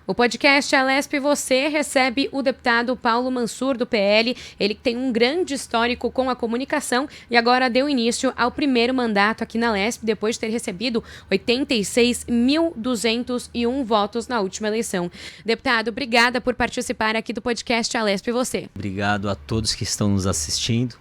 O podcast Alesp Você recebe o deputado Paulo Mansur, do PL. Ele tem um grande histórico com a comunicação e agora deu início ao primeiro mandato aqui na Alesp, depois de ter recebido 86.201 votos na última eleição. Deputado, obrigada por participar aqui do podcast Alesp Você. Obrigado a todos que estão nos assistindo.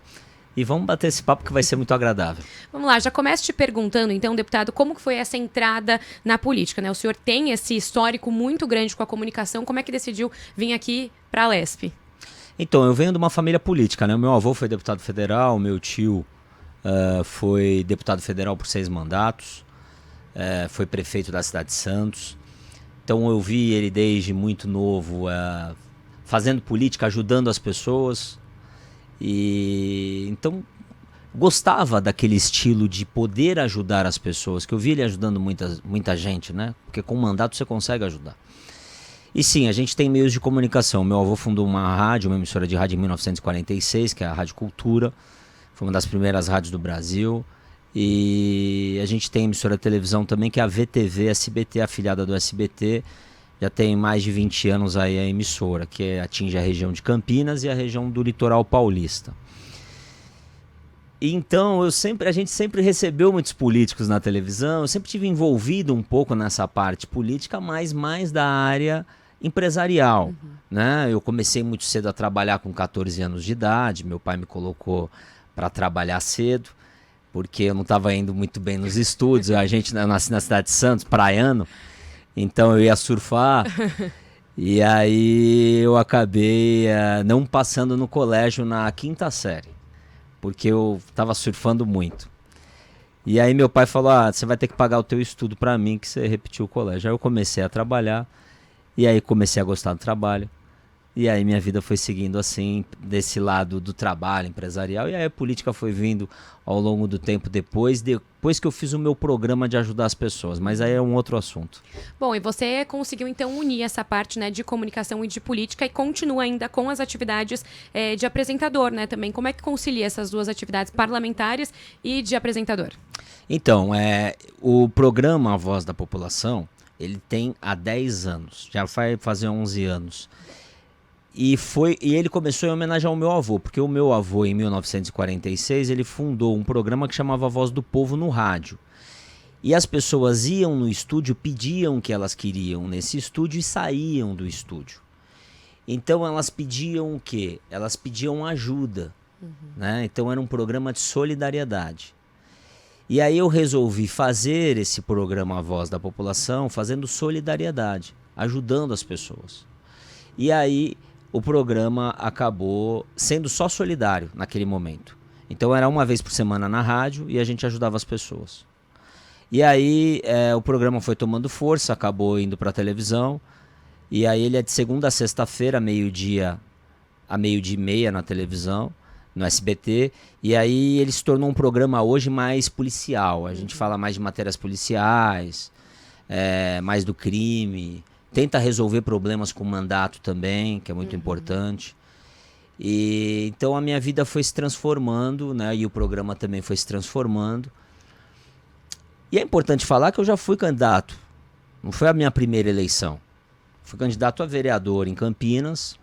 E vamos bater esse papo que vai ser muito agradável. Vamos lá, já começo te perguntando, então, deputado, como que foi essa entrada na política, né? O senhor tem esse histórico muito grande com a comunicação, como é que decidiu vir aqui para a Alesp? Então, eu venho de uma família política, né? O meu avô foi deputado federal, meu tio foi deputado federal por 6 mandatos, foi prefeito da cidade de Santos. Então eu vi ele desde muito novo fazendo política, ajudando as pessoas. E então gostava daquele estilo de poder ajudar as pessoas, que eu vi ele ajudando muita gente, né? Porque com mandato você consegue ajudar. E sim, a gente tem meios de comunicação. Meu avô fundou uma emissora de rádio em 1946, que é a Rádio Cultura. Foi uma das primeiras rádios do Brasil. E a gente tem emissora de televisão também, que é a VTV SBT, afiliada do SBT. Já tem mais de 20 anos aí a emissora, que atinge a região de Campinas e a região do litoral paulista. Então, a gente sempre recebeu muitos políticos na televisão, eu sempre tive envolvido um pouco nessa parte política, mas mais da área empresarial. Né? Eu comecei muito cedo a trabalhar com 14 anos de idade, meu pai me colocou para trabalhar cedo, porque eu não estava indo muito bem nos estudos, eu nasci na cidade de Santos, praiano. Então eu ia surfar e aí eu acabei não passando no colégio na 5ª série, porque eu estava surfando muito. E aí meu pai falou, você vai ter que pagar o teu estudo para mim, que você repetiu o colégio. Aí eu comecei a trabalhar e aí comecei a gostar do trabalho. E aí minha vida foi seguindo assim, desse lado do trabalho empresarial. E aí a política foi vindo ao longo do tempo depois que eu fiz o meu programa de ajudar as pessoas. Mas aí é um outro assunto. Bom, e você conseguiu então unir essa parte, né, de comunicação e de política e continua ainda com as atividades de apresentador, né, também. Como é que concilia essas duas atividades parlamentares e de apresentador? Então, o programa A Voz da População, ele tem há 10 anos. Já vai fazer 11 anos. E ele começou em homenagem ao meu avô, porque o meu avô, em 1946, ele fundou um programa que chamava Voz do Povo no rádio. E as pessoas iam no estúdio, pediam o que elas queriam nesse estúdio e saíam do estúdio. Então elas pediam o quê? Elas pediam ajuda. Né? Então era um programa de solidariedade. E aí eu resolvi fazer esse programa A Voz da População, fazendo solidariedade, ajudando as pessoas. E aí o programa acabou sendo só solidário naquele momento. Então era uma vez por semana na rádio e a gente ajudava as pessoas. E aí o programa foi tomando força, acabou indo para a televisão. E aí ele é de segunda a sexta-feira, meio-dia a meio-dia e meia na televisão, no SBT. E aí ele se tornou um programa hoje mais policial. A gente fala mais de matérias policiais, mais do crime. Tenta resolver problemas com mandato também, que é muito importante. E então a minha vida foi se transformando, né? E o programa também foi se transformando. E é importante falar que eu já fui candidato. Não foi a minha primeira eleição. Fui candidato a vereador em Campinas.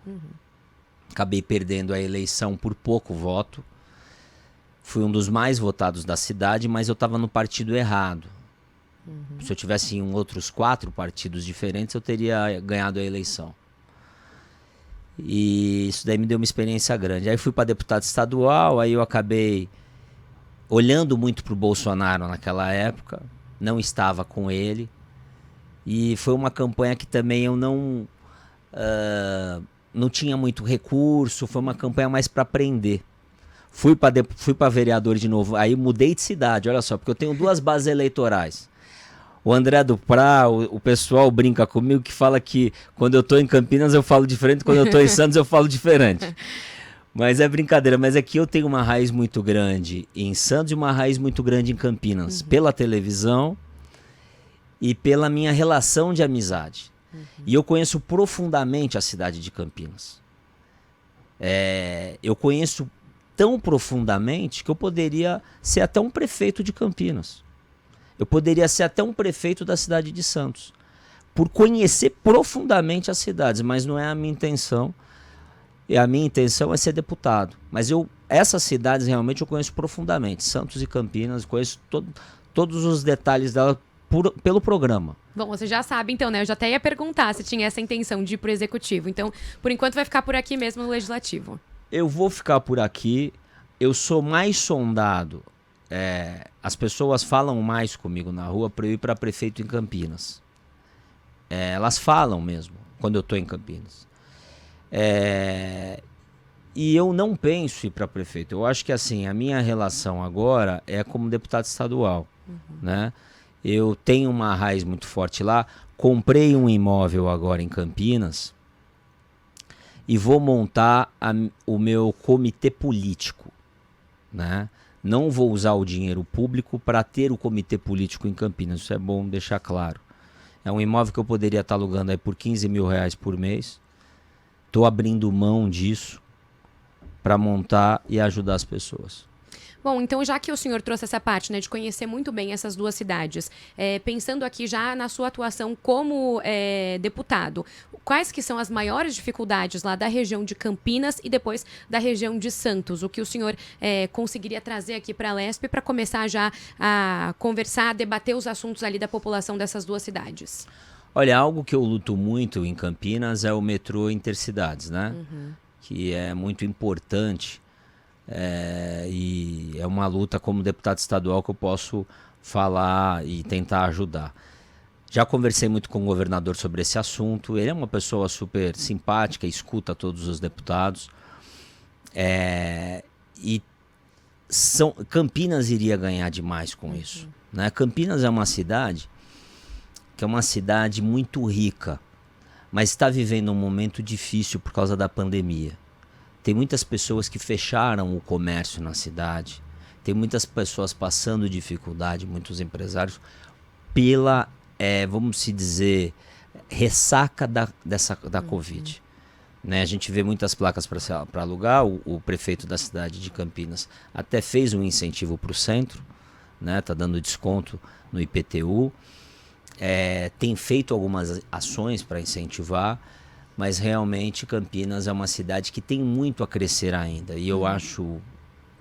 Acabei perdendo a eleição por pouco voto. Fui um dos mais votados da cidade, mas eu estava no partido errado. Se eu tivesse em outros 4 partidos diferentes, eu teria ganhado a eleição. E isso daí me deu uma experiência grande. Aí fui para deputado estadual, aí eu acabei olhando muito para o Bolsonaro naquela época, não estava com ele. E foi uma campanha que também eu não tinha muito recurso, foi uma campanha mais para aprender. Fui para vereador de novo, aí mudei de cidade, olha só, porque eu tenho 2 bases eleitorais. O André do Prá, o pessoal brinca comigo que fala que quando eu tô em Campinas eu falo diferente, quando eu tô em Santos eu falo diferente. Mas é brincadeira, mas aqui eu tenho uma raiz muito grande em Santos e uma raiz muito grande em Campinas, pela televisão e pela minha relação de amizade. E eu conheço profundamente a cidade de Campinas. Eu conheço tão profundamente que eu poderia ser até um prefeito de Campinas. Eu poderia ser até um prefeito da cidade de Santos. por conhecer profundamente as cidades, mas não é a minha intenção. E a minha intenção é ser deputado. Mas essas cidades realmente eu conheço profundamente. Santos e Campinas, conheço todos os detalhes dela pelo programa. Bom, você já sabe então, né? Eu já até ia perguntar se tinha essa intenção de ir pro Executivo. Então, por enquanto vai ficar por aqui mesmo no Legislativo. Eu vou ficar por aqui. Eu sou mais sondado. As pessoas falam mais comigo na rua para eu ir para prefeito em Campinas. Elas falam mesmo quando eu estou em Campinas. E eu não penso em ir para prefeito. Eu acho que assim, a minha relação agora é como deputado estadual, né? Eu tenho uma raiz muito forte lá. Comprei um imóvel agora em Campinas e vou montar o meu comitê político, né? Não vou usar o dinheiro público para ter o comitê político em Campinas. Isso é bom deixar claro. É um imóvel que eu poderia estar alugando aí por R$15 mil por mês. Estou abrindo mão disso para montar e ajudar as pessoas. Bom, então já que o senhor trouxe essa parte, né, de conhecer muito bem essas duas cidades, pensando aqui já na sua atuação como deputado, quais que são as maiores dificuldades lá da região de Campinas e depois da região de Santos? O que o senhor conseguiria trazer aqui para a Lesp para começar já a conversar, a debater os assuntos ali da população dessas duas cidades? Olha, algo que eu luto muito em Campinas é o metrô Intercidades, né? Que é muito importante. E é uma luta como deputado estadual que eu posso falar e tentar ajudar. Já conversei muito com o governador sobre esse assunto. Ele é uma pessoa super simpática, escuta todos os deputados. Campinas iria ganhar demais com isso, né? Campinas é uma cidade que é uma cidade muito rica, mas está vivendo um momento difícil por causa da pandemia. Tem muitas pessoas que fecharam o comércio na cidade. Tem muitas pessoas passando dificuldade, muitos empresários, pela, vamos se dizer, ressaca da Covid. Né? A gente vê muitas placas para alugar. O prefeito da cidade de Campinas até fez um incentivo para o centro, né? Tá dando desconto no IPTU. Tem feito algumas ações para incentivar. Mas realmente Campinas é uma cidade que tem muito a crescer ainda. E eu acho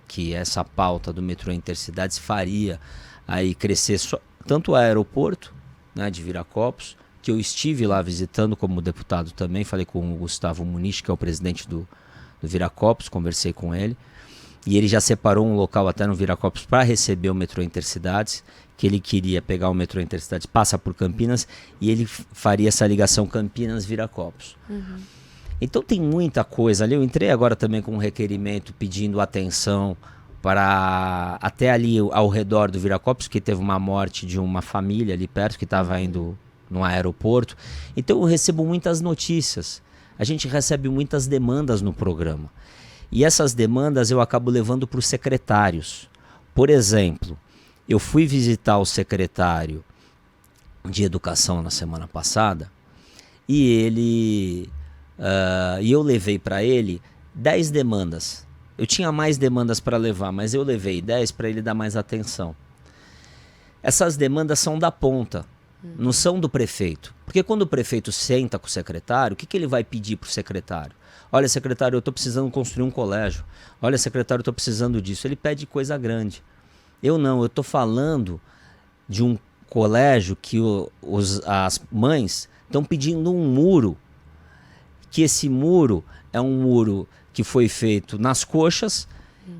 que essa pauta do metrô Intercidades faria aí crescer tanto o aeroporto, né, de Viracopos, que eu estive lá visitando como deputado também. Falei com o Gustavo Muniz, que é o presidente do Viracopos, conversei com ele. E ele já separou um local até no Viracopos para receber o metrô Intercidades, que ele queria pegar o metrô Intercidades, passa por Campinas, e ele faria essa ligação Campinas-Viracopos. Então tem muita coisa ali. Eu entrei agora também com um requerimento pedindo atenção para até ali ao redor do Viracopos, que teve uma morte de uma família ali perto que estava indo no aeroporto. Então eu recebo muitas notícias. A gente recebe muitas demandas no programa. E essas demandas eu acabo levando para os secretários. Por exemplo, eu fui visitar o secretário de Educação na semana passada e eu levei para ele 10 demandas. Eu tinha mais demandas para levar, mas eu levei 10 para ele dar mais atenção. Essas demandas são da ponta, não são do prefeito. Porque quando o prefeito senta com o secretário, o que ele vai pedir para o secretário? Olha, secretário, eu estou precisando construir um colégio. Olha, secretário, eu estou precisando disso. Ele pede coisa grande. Eu estou falando de um colégio que as mães estão pedindo um muro, que esse muro é um muro que foi feito nas coxas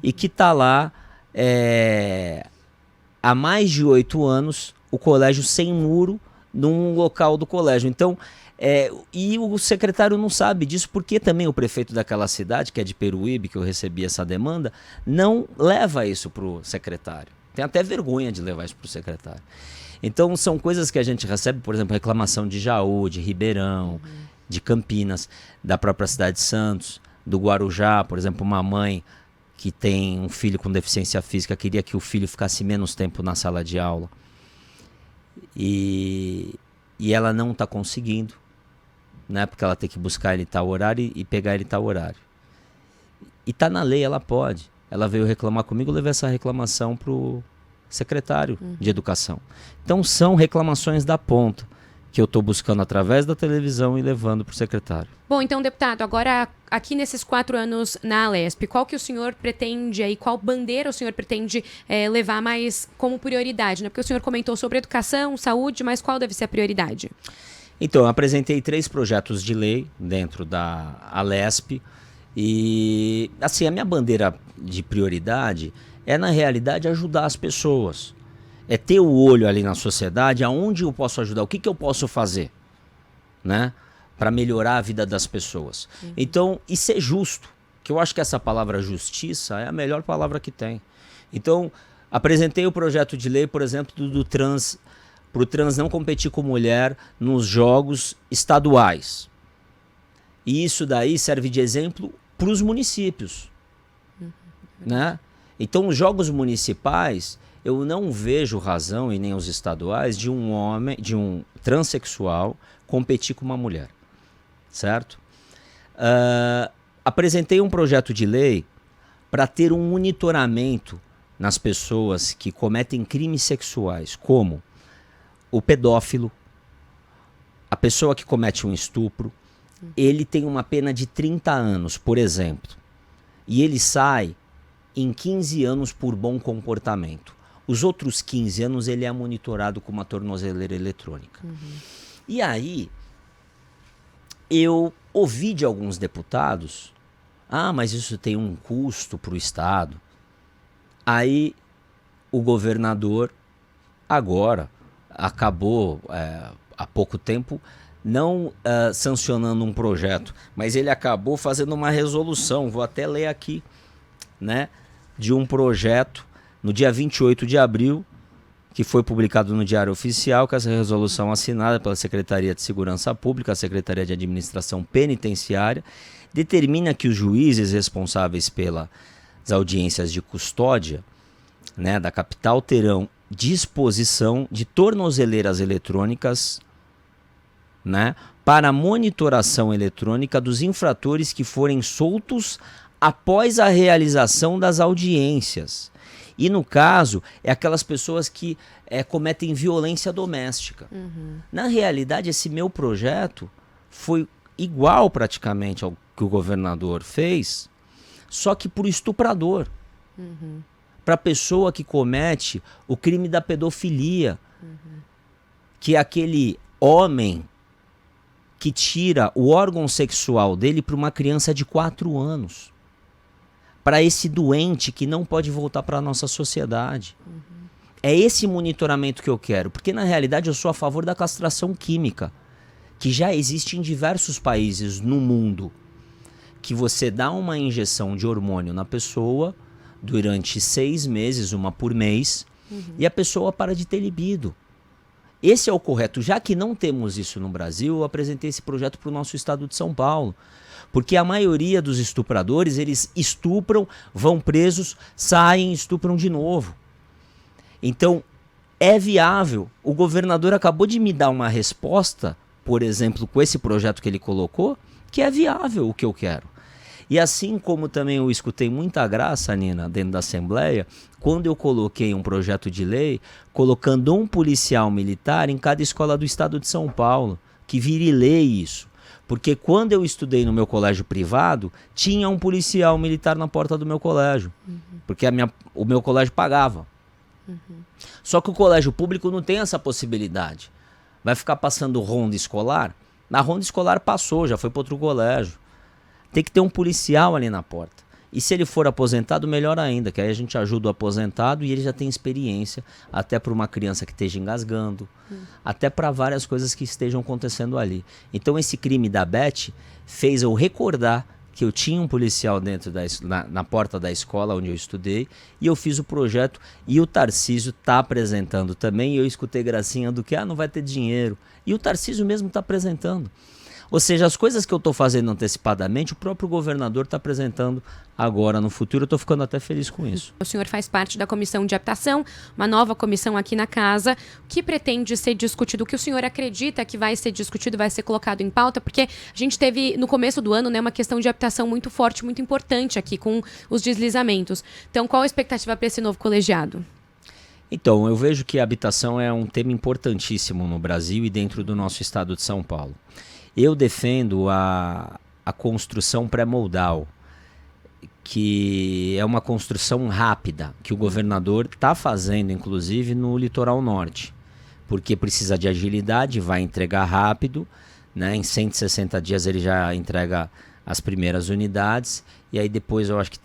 e que está lá há mais de 8 anos, o colégio sem muro num local do colégio. Então, e o secretário não sabe disso, porque também o prefeito daquela cidade, que é de Peruíbe, que eu recebi essa demanda, não leva isso para o secretário. Tem até vergonha de levar isso para o secretário. Então são coisas que a gente recebe, por exemplo, reclamação de Jaú, de Ribeirão, de Campinas, da própria cidade de Santos, do Guarujá, por exemplo, uma mãe que tem um filho com deficiência física, queria que o filho ficasse menos tempo na sala de aula. E ela não está conseguindo, né? Porque ela tem que buscar ele tal horário e pegar ele tal horário. E está na lei, ela pode. Ela veio reclamar comigo, eu levei essa reclamação para o secretário de Educação. Então são reclamações da ponta, que eu estou buscando através da televisão e levando para o secretário. Bom, então, deputado, agora aqui nesses 4 anos na Alesp, qual que o senhor pretende aí, qual bandeira o senhor pretende levar mais como prioridade, né? Porque o senhor comentou sobre educação, saúde, mas qual deve ser a prioridade? Então, eu apresentei 3 projetos de lei dentro da Alesp e, assim, a minha bandeira de prioridade é, na realidade, ajudar as pessoas. É ter o olho ali na sociedade, aonde eu posso ajudar, o que, que eu posso fazer, né, para melhorar a vida das pessoas. Então, e ser justo, que eu acho que essa palavra justiça é a melhor palavra que tem. Então, apresentei o projeto de lei, por exemplo, do trans, para o trans não competir com mulher nos jogos estaduais. E isso daí serve de exemplo para os municípios, né? Então, os jogos municipais, eu não vejo razão, e nem os estaduais, de um homem, de um transexual competir com uma mulher, certo? Apresentei um projeto de lei para ter um monitoramento nas pessoas que cometem crimes sexuais, como o pedófilo, a pessoa que comete um estupro, ele tem uma pena de 30 anos, por exemplo, e ele sai em 15 anos por bom comportamento. Os outros 15 anos ele é monitorado com uma tornozeleira eletrônica. E aí, eu ouvi de alguns deputados, mas isso tem um custo para o Estado. Aí, o governador, agora, acabou, há pouco tempo, não sancionando um projeto, mas ele acabou fazendo uma resolução, vou até ler aqui, né, de um projeto no dia 28 de abril, que foi publicado no Diário Oficial, com essa resolução assinada pela Secretaria de Segurança Pública, a Secretaria de Administração Penitenciária, determina que os juízes responsáveis pelas audiências de custódia, né, da capital terão disposição de tornozeleiras eletrônicas, né, para monitoração eletrônica dos infratores que forem soltos após a realização das audiências. E no caso, é aquelas pessoas que cometem violência doméstica. Na realidade, esse meu projeto foi igual praticamente ao que o governador fez, só que para o estuprador. Para a pessoa que comete o crime da pedofilia, que é aquele homem que tira o órgão sexual dele para uma criança de 4 anos. Para esse doente que não pode voltar para a nossa sociedade. É esse monitoramento que eu quero, porque na realidade eu sou a favor da castração química, que já existe em diversos países no mundo, que você dá uma injeção de hormônio na pessoa durante 6 meses, uma por mês, e a pessoa para de ter libido. Esse é o correto. Já que não temos isso no Brasil, eu apresentei esse projeto para o nosso estado de São Paulo. Porque a maioria dos estupradores, eles estupram, vão presos, saem e estupram de novo. Então, é viável. O governador acabou de me dar uma resposta, por exemplo, com esse projeto que ele colocou, que é viável o que eu quero. E assim como também eu escutei muita graça, Nina, dentro da Assembleia, quando eu coloquei um projeto de lei colocando um policial militar em cada escola do estado de São Paulo, que vire lei isso. Porque quando eu estudei no meu colégio privado, tinha um policial militar na porta do meu colégio. Porque o meu colégio pagava. Só que o colégio público não tem essa possibilidade. Vai ficar passando ronda escolar? Na ronda escolar passou, já foi para outro colégio. Tem que ter um policial ali na porta. E se ele for aposentado, melhor ainda, que aí a gente ajuda o aposentado e ele já tem experiência, até para uma criança que esteja engasgando, até para várias coisas que estejam acontecendo ali. Então esse crime da Beth fez eu recordar que eu tinha um policial dentro na porta da escola onde eu estudei, e eu fiz o projeto, e o Tarcísio está apresentando também, e eu escutei gracinha do que não vai ter dinheiro. E o Tarcísio mesmo está apresentando. Ou seja, as coisas que eu estou fazendo antecipadamente, o próprio governador está apresentando agora no futuro. Eu estou ficando até feliz com isso. O senhor faz parte da comissão de habitação, uma nova comissão aqui na casa, que pretende ser discutido, o que o senhor acredita que vai ser discutido, vai ser colocado em pauta, porque a gente teve no começo do ano, né, uma questão de habitação muito forte, muito importante aqui com os deslizamentos. Então, qual a expectativa para esse novo colegiado? Então, eu vejo que a habitação é um tema importantíssimo no Brasil e dentro do nosso estado de São Paulo. Eu defendo a construção pré-moldal, que é uma construção rápida, que o governador está fazendo, inclusive, no litoral norte, porque precisa de agilidade, vai entregar rápido, né? Em 160 dias ele já entrega as primeiras unidades, e aí depois eu acho que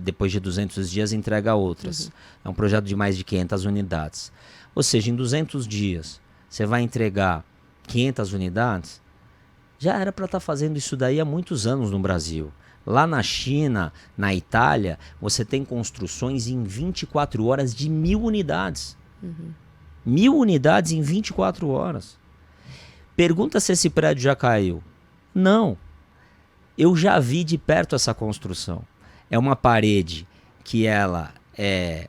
depois de 200 dias entrega outras. É um projeto de mais de 500 unidades. Ou seja, em 200 dias você vai entregar 500 unidades, já era para estar fazendo isso daí há muitos anos no Brasil. Lá na China, na Itália, você tem construções em 24 horas de 1.000 unidades. 1.000 unidades em 24 horas. Pergunta se esse prédio já caiu. Não. Eu já vi de perto essa construção. É uma parede que ela é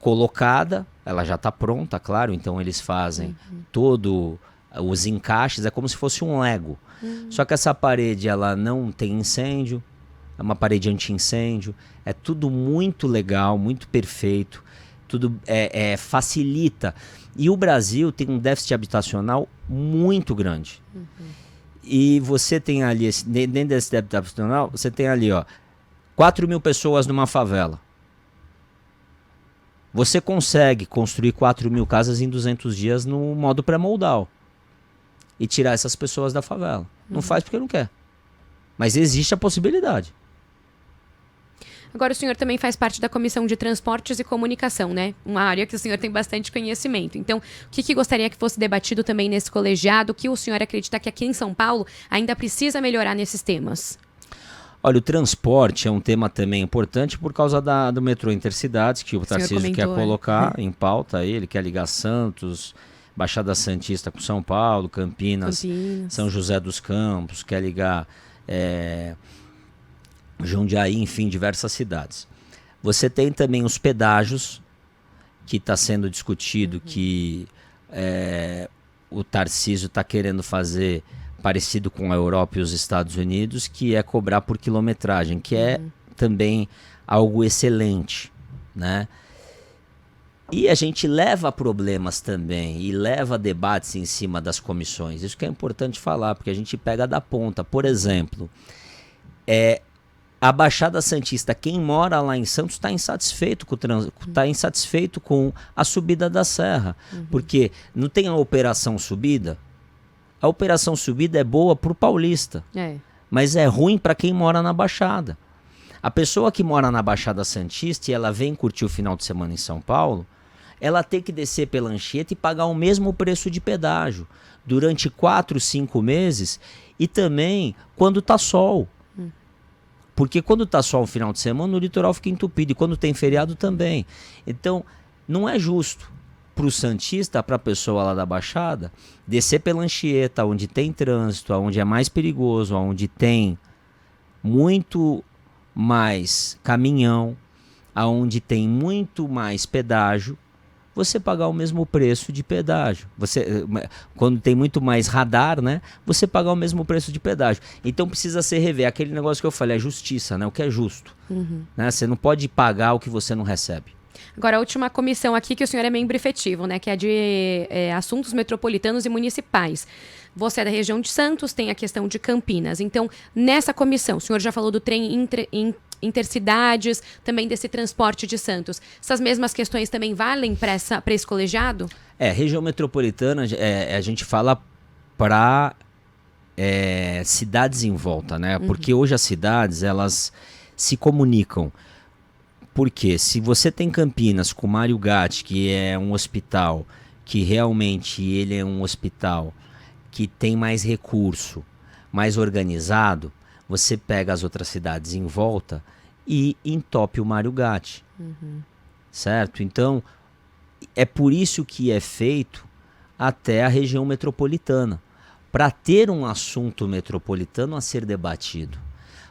colocada, ela já está pronta, claro, então eles fazem todo os encaixes, é como se fosse um Lego. Só que essa parede ela não tem incêndio, é uma parede anti-incêndio, é tudo muito legal, muito perfeito, tudo facilita. E o Brasil tem um déficit habitacional muito grande. E você tem ali, dentro desse déficit habitacional, você tem ali, 4.000 pessoas numa favela. Você consegue construir 4.000 casas em 200 dias no modo pré-moldal e tirar essas pessoas da favela. Não faz porque não quer. Mas existe a possibilidade. Agora, o senhor também faz parte da Comissão de Transportes e Comunicação, né? Uma área que o senhor tem bastante conhecimento. Então, o que gostaria que fosse debatido também nesse colegiado? O que o senhor acredita que aqui em São Paulo ainda precisa melhorar nesses temas? Olha, o transporte é um tema também importante por causa do metrô Intercidades, que o Tarcísio quer colocar em pauta aí. Ele quer ligar Santos, Baixada Santista com São Paulo, Campinas. São José dos Campos, quer ligar Jundiaí, enfim, diversas cidades. Você tem também os pedágios, que está sendo discutido, que o Tarcísio está querendo fazer parecido com a Europa e os Estados Unidos, que é cobrar por quilometragem, que é também algo excelente, né? E a gente leva problemas também e leva debates em cima das comissões. Isso que é importante falar, porque a gente pega da ponta. Por exemplo, a Baixada Santista, quem mora lá em Santos está insatisfeito com insatisfeito com a subida da serra, porque não tem a operação subida. A operação subida é boa para o paulista, mas é ruim para quem mora na Baixada. A pessoa que mora na Baixada Santista e ela vem curtir o final de semana em São Paulo, ela tem que descer pela Anchieta e pagar o mesmo preço de pedágio durante 4, 5 meses e também quando está sol. Porque quando está sol no final de semana, o litoral fica entupido e quando tem feriado também. Então, não é justo para o santista, para a pessoa lá da Baixada, descer pela Anchieta, onde tem trânsito, onde é mais perigoso, onde tem muito mais caminhão, onde tem muito mais pedágio, você pagar o mesmo preço de pedágio. Quando tem muito mais radar, né, você pagar o mesmo preço de pedágio. Então precisa se rever aquele negócio que eu falei, a justiça, né, o que é justo. Né, você não pode pagar o que você não recebe. Agora, a última comissão aqui, que o senhor é membro efetivo, né, que é de assuntos metropolitanos e municipais. Você é da região de Santos, tem a questão de Campinas. Então, nessa comissão, o senhor já falou do trem intercidades, também desse transporte de Santos. Essas mesmas questões também valem para esse colegiado? Região metropolitana, a gente fala para cidades em volta, né? Porque hoje as cidades, elas se comunicam. Porque se você tem Campinas com Mário Gatti, que é um hospital, que realmente ele é um hospital que tem mais recurso, mais organizado, você pega as outras cidades em volta e entope o Mário Gatti. Certo? Então, é por isso que é feito até a região metropolitana, para ter um assunto metropolitano a ser debatido,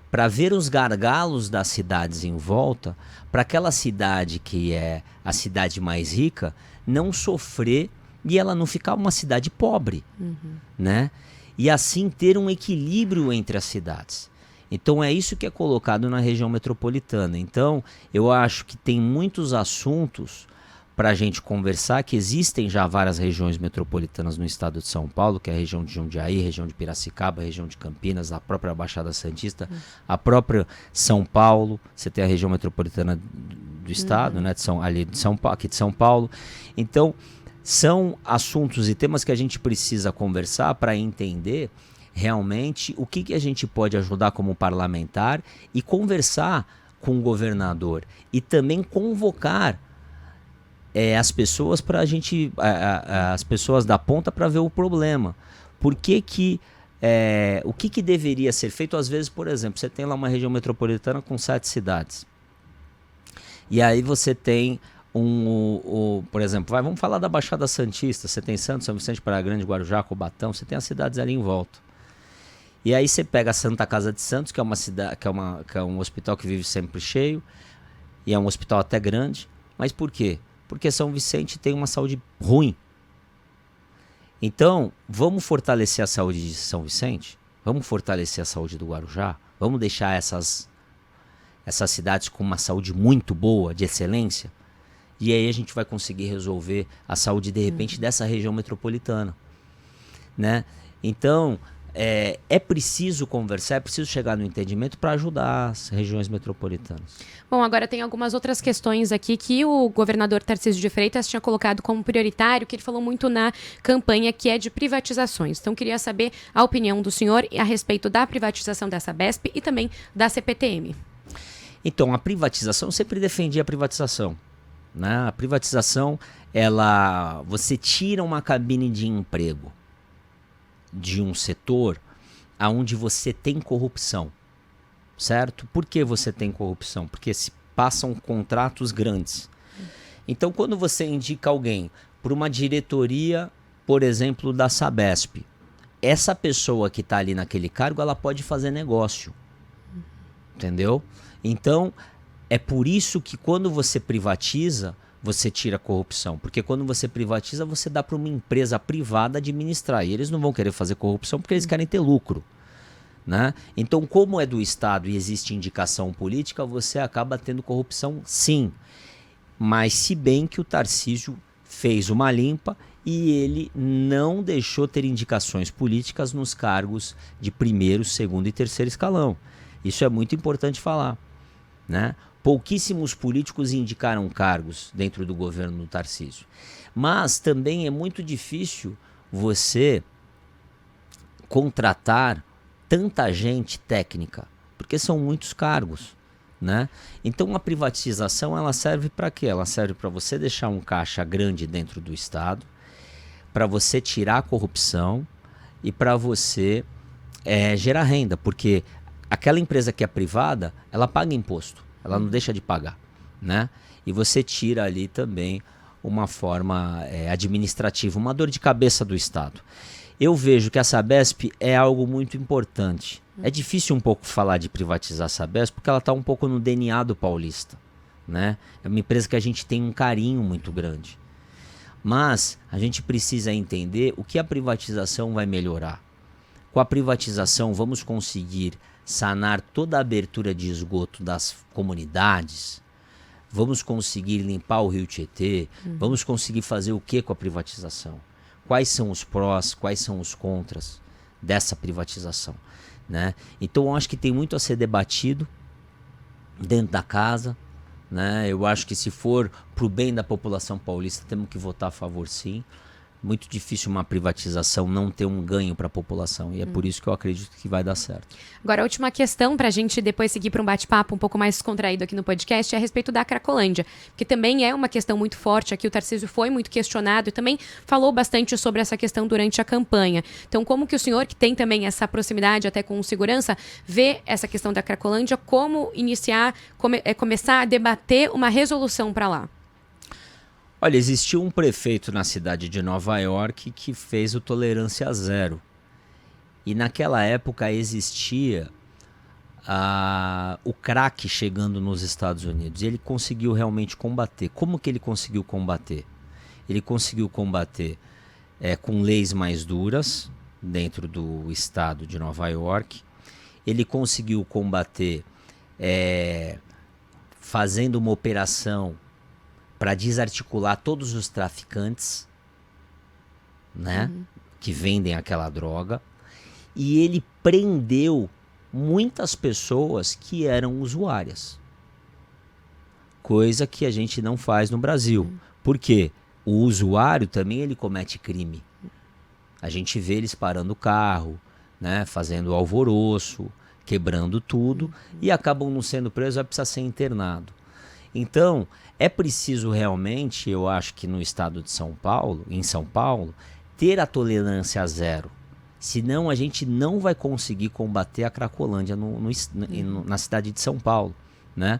para ver os gargalos das cidades em volta, para aquela cidade que é a cidade mais rica não sofrer e ela não ficar uma cidade pobre, né? E assim ter um equilíbrio entre as cidades. Então é isso que é colocado na região metropolitana. Então eu acho que tem muitos assuntos para a gente conversar, que existem já várias regiões metropolitanas no estado de São Paulo, que é a região de Jundiaí, região de Piracicaba, região de Campinas, a própria Baixada Santista, a própria São Paulo, você tem a região metropolitana do estado, né, aqui de São Paulo. Então, são assuntos e temas que a gente precisa conversar para entender realmente o que a gente pode ajudar como parlamentar e conversar com o governador e também convocar as pessoas para a gente, as pessoas da ponta, para ver o problema. O que deveria ser feito? Às vezes, por exemplo, você tem lá uma região metropolitana com 7 cidades. E aí você tem por exemplo, vamos falar da Baixada Santista. Você tem Santos, São Vicente, Praia Grande, Guarujá, Cubatão, você tem as cidades ali em volta. E aí você pega a Santa Casa de Santos, que é uma cidade, que é um hospital que vive sempre cheio, e é um hospital até grande. Mas por quê? Porque São Vicente tem uma saúde ruim. Então, vamos fortalecer a saúde de São Vicente? Vamos fortalecer a saúde do Guarujá? Vamos deixar essas cidades com uma saúde muito boa, de excelência? E aí a gente vai conseguir resolver a saúde, de repente, dessa região metropolitana, né? Então, é preciso conversar, é preciso chegar no entendimento para ajudar as regiões metropolitanas. Bom, agora tem algumas outras questões aqui que o governador Tarcísio de Freitas tinha colocado como prioritário, que ele falou muito na campanha, que é de privatizações. Então, queria saber a opinião do senhor a respeito da privatização da Sabesp e também da CPTM. Então, a privatização, eu sempre defendi a privatização, né? A privatização, você tira uma cabine de emprego de um setor onde você tem corrupção, certo? Por que você tem corrupção? Porque se passam contratos grandes. Então, quando você indica alguém para uma diretoria, por exemplo, da Sabesp, essa pessoa que está ali naquele cargo, ela pode fazer negócio, entendeu? Então, é por isso que quando você privatiza, você tira a corrupção. Porque quando você privatiza, você dá para uma empresa privada administrar. E eles não vão querer fazer corrupção porque eles querem ter lucro, né? Então, como é do Estado e existe indicação política, você acaba tendo corrupção, sim. Mas se bem que o Tarcísio fez uma limpa e ele não deixou ter indicações políticas nos cargos de primeiro, segundo e terceiro escalão. Isso é muito importante falar, né? Pouquíssimos políticos indicaram cargos dentro do governo do Tarcísio. Mas também é muito difícil você contratar tanta gente técnica, porque são muitos cargos, né? Então a privatização, ela serve para quê? Ela serve para você deixar um caixa grande dentro do Estado, para você tirar a corrupção e para você gerar renda, porque aquela empresa que é privada, ela paga imposto. Ela não deixa de pagar, né? E você tira ali também uma forma administrativa, uma dor de cabeça do Estado. Eu vejo que a Sabesp é algo muito importante. É difícil um pouco falar de privatizar a Sabesp porque ela está um pouco no DNA do paulista, né? É uma empresa que a gente tem um carinho muito grande. Mas a gente precisa entender o que a privatização vai melhorar. Com a privatização, vamos conseguir sanar toda a abertura de esgoto das comunidades, vamos conseguir limpar o Rio Tietê, vamos conseguir fazer o que com a privatização? Quais são os prós, quais são os contras dessa privatização, né? Então eu acho que tem muito a ser debatido dentro da casa, né? Eu acho que se for para o bem da população paulista, temos que votar a favor, sim. Muito difícil uma privatização não ter um ganho para a população. E é por isso que eu acredito que vai dar certo. Agora, a última questão para a gente depois seguir para um bate-papo um pouco mais descontraído aqui no podcast é a respeito da Cracolândia, que também é uma questão muito forte aqui. O Tarcísio foi muito questionado e também falou bastante sobre essa questão durante a campanha. Então, como que o senhor, que tem também essa proximidade até com o segurança, vê essa questão da Cracolândia, como iniciar, começar a debater uma resolução para lá? Olha, existiu um prefeito na cidade de Nova York que fez o tolerância zero. E naquela época existia o crack chegando nos Estados Unidos. E ele conseguiu realmente combater. Como que ele conseguiu combater? Ele conseguiu combater com leis mais duras dentro do estado de Nova York. Ele conseguiu combater fazendo uma operação para desarticular todos os traficantes, né, que vendem aquela droga, e ele prendeu muitas pessoas que eram usuárias, coisa que a gente não faz no Brasil. Por quê? O usuário também ele comete crime. A gente vê eles parando o carro, né, fazendo alvoroço, quebrando tudo, e acabam não sendo presos, vai precisar ser internado. Então, é preciso realmente, eu acho que no estado de São Paulo, em São Paulo, ter a tolerância zero. Senão a gente não vai conseguir combater a Cracolândia na cidade de São Paulo, né?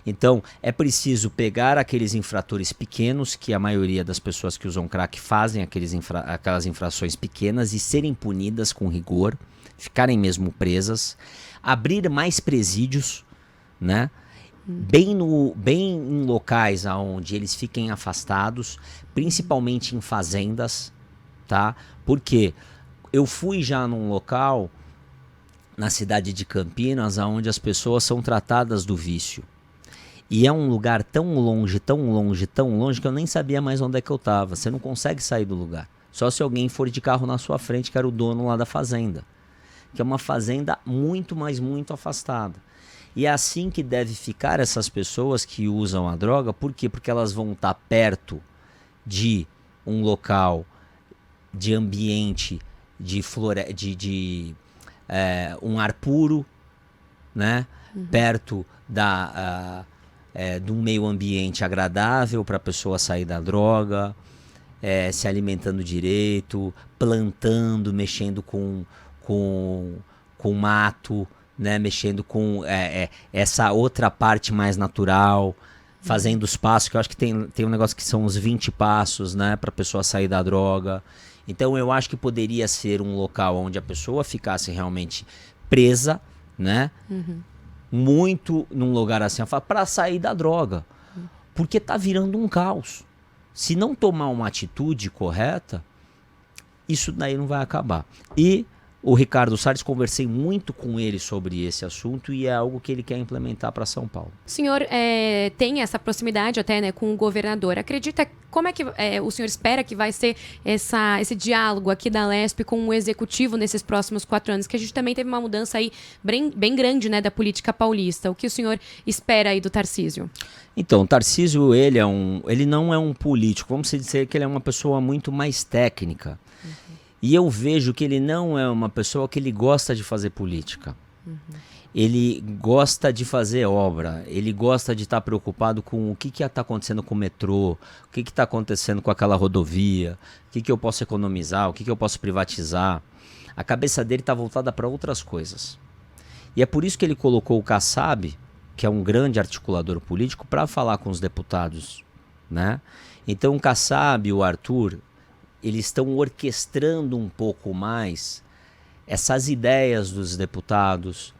Então, é preciso pegar aqueles infratores pequenos, que a maioria das pessoas que usam crack fazem aquelas infrações pequenas e serem punidas com rigor, ficarem mesmo presas, abrir mais presídios, né? Bem em locais onde eles fiquem afastados, principalmente em fazendas, tá? Porque eu fui já num local na cidade de Campinas onde as pessoas são tratadas do vício. E é um lugar tão longe, tão longe, tão longe que eu nem sabia mais onde é que eu estava. Você não consegue sair do lugar. Só se alguém for de carro na sua frente, que era o dono lá da fazenda. Que é uma fazenda muito, mas muito afastada. E é assim que deve ficar essas pessoas que usam a droga. Por quê? Porque elas vão estar perto de um local, de ambiente, de um ar puro, né? Perto de um meio ambiente agradável para a pessoa sair da droga, se alimentando direito, plantando, mexendo com mato, né, mexendo com essa outra parte mais natural, fazendo os passos, que eu acho que tem um negócio que são os 20 passos, né, para a pessoa sair da droga. Então eu acho que poderia ser um local onde a pessoa ficasse realmente presa, né, muito num lugar assim, para sair da droga, porque tá virando um caos. Se não tomar uma atitude correta, isso daí não vai acabar. E o Ricardo Salles, conversei muito com ele sobre esse assunto e é algo que ele quer implementar para São Paulo. O senhor tem essa proximidade até, né, com o governador. Acredita, como é que o senhor espera que vai ser esse diálogo aqui da Lespe com o executivo nesses próximos 4 anos? Que a gente também teve uma mudança aí bem grande, né, da política paulista. O que o senhor espera aí do Tarcísio? Então, o Tarcísio, ele não é um político. Vamos dizer que ele é uma pessoa muito mais técnica. E eu vejo que ele não é uma pessoa que ele gosta de fazer política. Ele gosta de fazer obra, ele gosta de estar preocupado com o que está acontecendo com o metrô, o que está acontecendo com aquela rodovia, o que eu posso economizar, o que eu posso privatizar. A cabeça dele está voltada para outras coisas. E é por isso que ele colocou o Kassab, que é um grande articulador político, para falar com os deputados, né? Então o Kassab e o Arthur, eles estão orquestrando um pouco mais essas ideias dos deputados,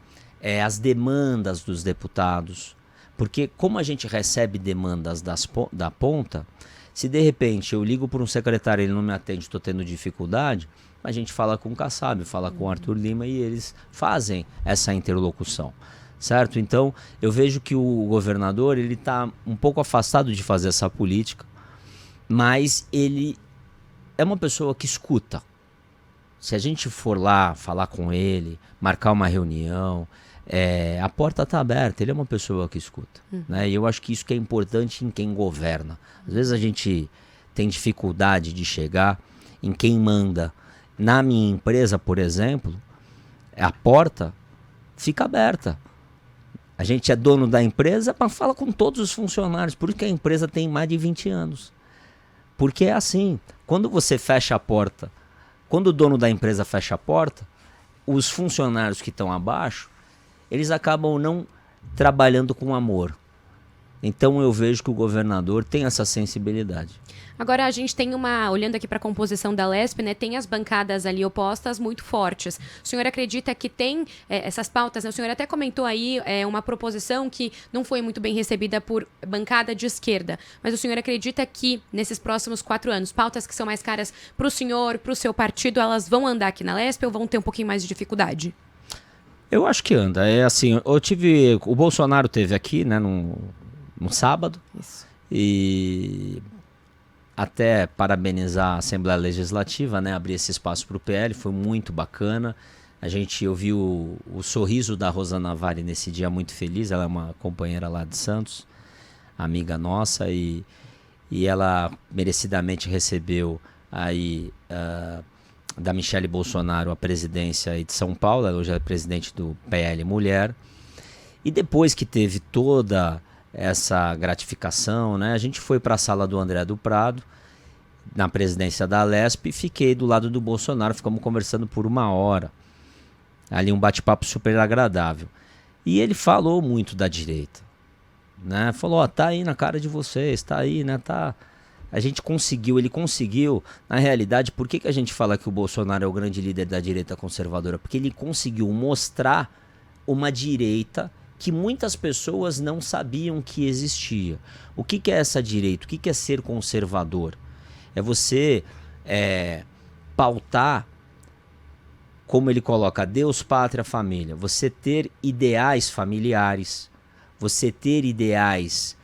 as demandas dos deputados. Porque como a gente recebe demandas da ponta, se de repente eu ligo para um secretário e ele não me atende, estou tendo dificuldade, a gente fala com o Kassab, fala com o Arthur Lima e eles fazem essa interlocução. Certo? Então eu vejo que o governador ele está um pouco afastado de fazer essa política, mas ele é uma pessoa que escuta. Se a gente for lá falar com ele, marcar uma reunião, a porta está aberta. Ele é uma pessoa que escuta, né? E eu acho que isso que é importante em quem governa. Às vezes a gente tem dificuldade de chegar em quem manda. Na minha empresa, por exemplo, a porta fica aberta. A gente é dono da empresa, mas fala com todos os funcionários. Por isso que a empresa tem mais de 20 anos. Porque é assim, quando você fecha a porta, quando o dono da empresa fecha a porta, os funcionários que estão abaixo, eles acabam não trabalhando com amor. Então eu vejo que o governador tem essa sensibilidade. Agora a gente tem olhando aqui para a composição da Lespe, né, tem as bancadas ali opostas muito fortes. O senhor acredita que tem essas pautas, né? O senhor até comentou aí uma proposição que não foi muito bem recebida por bancada de esquerda, mas o senhor acredita que nesses próximos 4 anos, pautas que são mais caras para o senhor, para o seu partido, elas vão andar aqui na Lespe ou vão ter um pouquinho mais de dificuldade? Eu acho que anda. É assim, o Bolsonaro teve aqui, né, no sábado. Isso. E até parabenizar a Assembleia Legislativa, né? Abrir esse espaço para o PL, foi muito bacana. Eu vi o sorriso da Rosana Navari nesse dia muito feliz. Ela é uma companheira lá de Santos, amiga nossa, e ela merecidamente recebeu aí da Michele Bolsonaro a presidência aí de São Paulo. Ela hoje é presidente do PL Mulher. E depois que teve toda essa gratificação, né, a gente foi para a sala do André do Prado, na presidência da Alesp, e fiquei do lado do Bolsonaro, ficamos conversando por 1 hora. Ali um bate-papo super agradável. E ele falou muito da direita, né? Falou, tá aí na cara de vocês, tá aí, né? Tá. Ele conseguiu, na realidade, por que a gente fala que o Bolsonaro é o grande líder da direita conservadora? Porque ele conseguiu mostrar uma direita que muitas pessoas não sabiam que existia. O que é essa direita? O que é ser conservador? É você pautar, como ele coloca, Deus, pátria, família. Você ter ideais familiares, você ter ideais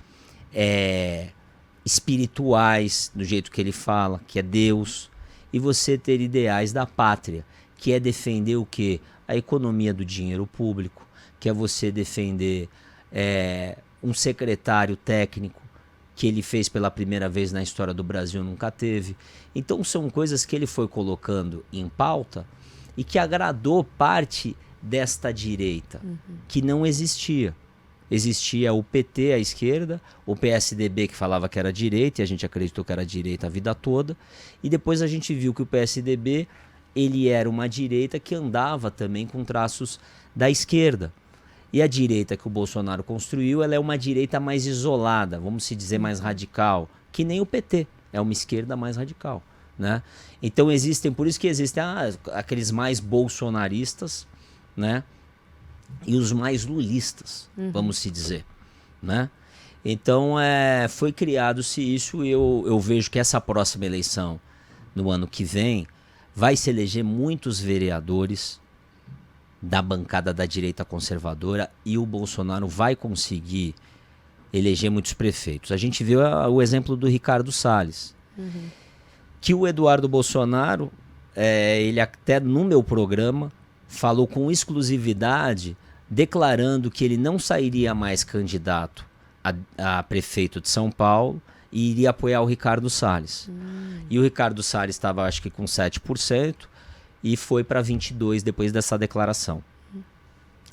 espirituais, do jeito que ele fala, que é Deus, e você ter ideais da pátria, que é defender o quê? A economia do dinheiro público, que é você defender um secretário técnico que ele fez pela primeira vez na história do Brasil, nunca teve. Então são coisas que ele foi colocando em pauta e que agradou parte desta direita, que não existia. Existia o PT à esquerda, o PSDB que falava que era direita, e a gente acreditou que era direita a vida toda, e depois a gente viu que o PSDB ele era uma direita que andava também com traços da esquerda. E a direita que o Bolsonaro construiu, ela é uma direita mais isolada, vamos se dizer mais radical, que nem o PT, é uma esquerda mais radical, né? Então por isso que existem aqueles mais bolsonaristas, né? E os mais lulistas, vamos se dizer, né? Então foi criado-se isso, e eu vejo que essa próxima eleição, no ano que vem, vai se eleger muitos vereadores da bancada da direita conservadora, e o Bolsonaro vai conseguir eleger muitos prefeitos. A gente viu o exemplo do Ricardo Salles, que o Eduardo Bolsonaro, ele até no meu programa, falou com exclusividade, declarando que ele não sairia mais candidato a prefeito de São Paulo e iria apoiar o Ricardo Salles. E o Ricardo Salles estava, acho que com 7%, e foi para 22% depois dessa declaração.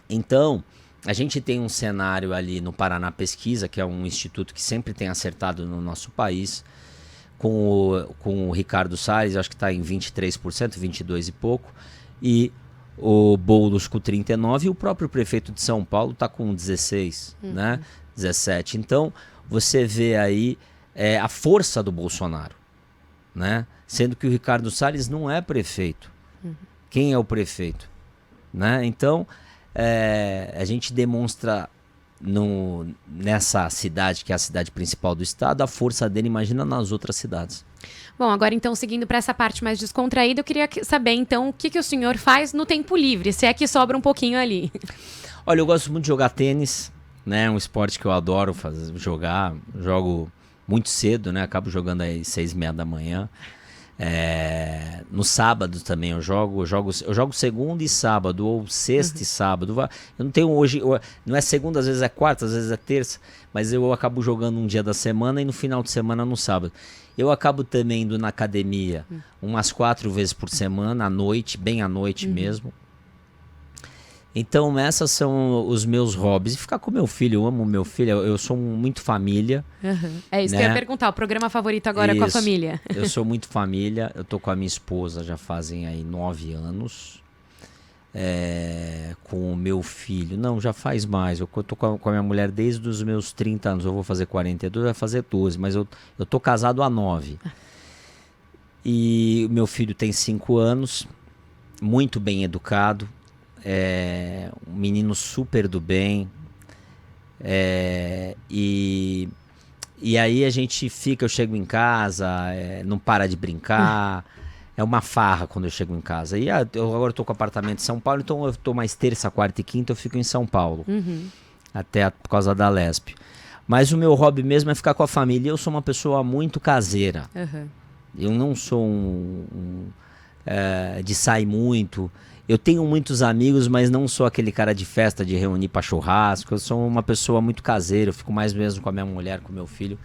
Então, a gente tem um cenário ali no Paraná Pesquisa, que é um instituto que sempre tem acertado no nosso país, com o Ricardo Salles, acho que está em 23%, 22% e pouco, e o Boulos com 39%, e o próprio prefeito de São Paulo está com 16%, né? 17%. Então, você vê aí a força do Bolsonaro, né? Sendo que o Ricardo Salles não é prefeito. Quem é o prefeito? Né? Então, a gente demonstra nessa cidade, que é a cidade principal do estado, a força dele, imagina nas outras cidades. Bom, agora então, seguindo para essa parte mais descontraída, eu queria saber então o que o senhor faz no tempo livre, se é que sobra um pouquinho ali. Olha, eu gosto muito de jogar tênis, né? É um esporte que eu adoro jogar, jogo muito cedo, né? Acabo jogando aí 6h30 da manhã. No sábado também eu jogo segunda e sábado, ou sexta e sábado. Eu não tenho hoje, não é segunda, às vezes é quarta, às vezes é terça, mas eu acabo jogando um dia da semana e no final de semana no sábado. Eu acabo também indo na academia umas 4 vezes por semana, à noite, bem à noite mesmo. Então essas são os meus hobbies. E ficar com meu filho, eu amo meu filho, eu sou muito família. É isso, né? Que eu ia perguntar, o programa favorito agora com a família. Eu sou muito família, eu tô com a minha esposa já fazem aí 9 anos. Com o meu filho, não, já faz mais. Eu tô com a minha mulher desde os meus 30 anos, eu vou fazer 42, vai fazer 12, mas eu tô casado há 9. E o meu filho tem 5 anos, muito bem educado. Um menino super do bem, e aí a gente fica, eu chego em casa, não para de brincar, é uma farra quando eu chego em casa. E eu agora estou com apartamento em São Paulo, então eu estou mais terça, quarta e quinta, eu fico em São Paulo, até por causa da Lesp. Mas o meu hobby mesmo é ficar com a família. Eu sou uma pessoa muito caseira. Uhum. Eu não sou de sair muito. Eu tenho muitos amigos, mas não sou aquele cara de festa, de reunir para churrasco. Eu sou uma pessoa muito caseira. Eu fico mais mesmo com a minha mulher, com o meu filho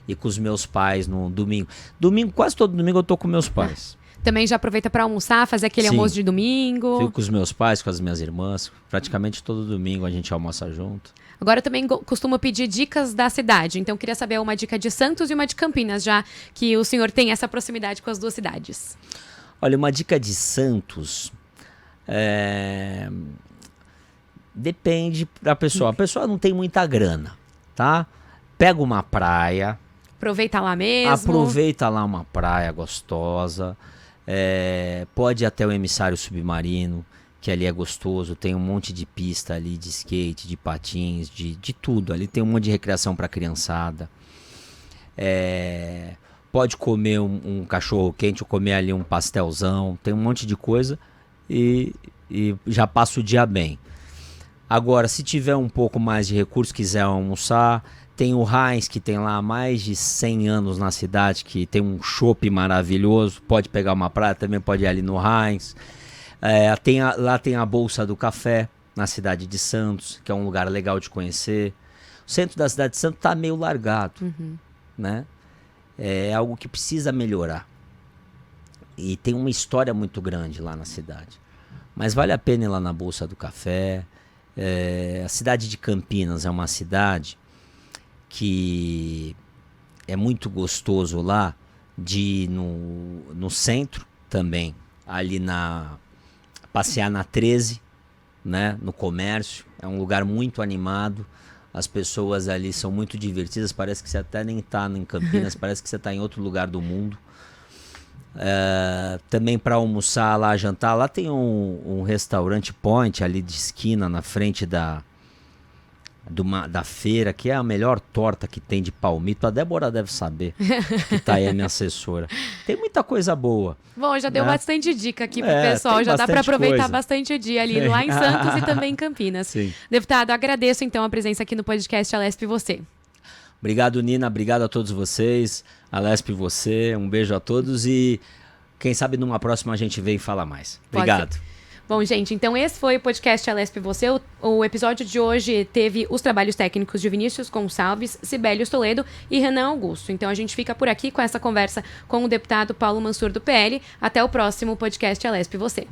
e com os meus pais no domingo. Domingo, quase todo domingo eu tô com meus pais. Também já aproveita para almoçar, fazer aquele Sim. almoço de domingo. Fico com os meus pais, com as minhas irmãs. Praticamente todo domingo a gente almoça junto. Agora eu também costumo pedir dicas da cidade. Então eu queria saber uma dica de Santos e uma de Campinas, já que o senhor tem essa proximidade com as duas cidades. Olha, uma dica de Santos... Depende da pessoa. A pessoa não tem muita grana, tá? Pega uma praia. Aproveita lá mesmo. Aproveita lá uma praia gostosa. Pode ir até o Emissário Submarino, que ali é gostoso. Tem um monte de pista ali de skate, de patins, de tudo. Ali tem um monte de recreação para criançada. Pode comer um cachorro quente ou comer ali um pastelzão. Tem um monte de coisa. E já passa o dia bem. Agora, se tiver um pouco mais de recurso, quiser almoçar, tem o Heinz, que tem lá há mais de 100 anos na cidade, que tem um chopp maravilhoso, pode pegar uma praia, também pode ir ali no Heinz. Lá tem a Bolsa do Café, na cidade de Santos, que é um lugar legal de conhecer. O centro da cidade de Santos está meio largado, né? É algo que precisa melhorar. E tem uma história muito grande lá na cidade. Mas vale a pena ir lá na Bolsa do Café. A cidade de Campinas é uma cidade que é muito gostoso lá de ir no centro também. Ali passear na 13, né, no comércio. É um lugar muito animado. As pessoas ali são muito divertidas. Parece que você até nem está em Campinas. Parece que você está em outro lugar do mundo. Também para almoçar lá, jantar, lá tem um restaurante Point ali de esquina na frente da feira, que é a melhor torta que tem de palmito. A Débora deve saber, que tá aí a minha assessora. Tem muita coisa boa. Bom, já deu bastante dica aqui pro pessoal, já dá para aproveitar bastante o dia ali lá em Santos e também em Campinas. Sim. Deputado, agradeço então a presença aqui no podcast Alesp e Você. Obrigado, Nina. Obrigado a todos vocês. Alesp e você. Um beijo a todos e quem sabe numa próxima a gente vem falar mais. Obrigado. Bom, gente, então esse foi o podcast Alesp e Você. O episódio de hoje teve os trabalhos técnicos de Vinícius Gonçalves, Sibelius Toledo e Renan Augusto. Então a gente fica por aqui com essa conversa com o deputado Paulo Mansur do PL. Até o próximo podcast Alesp e Você.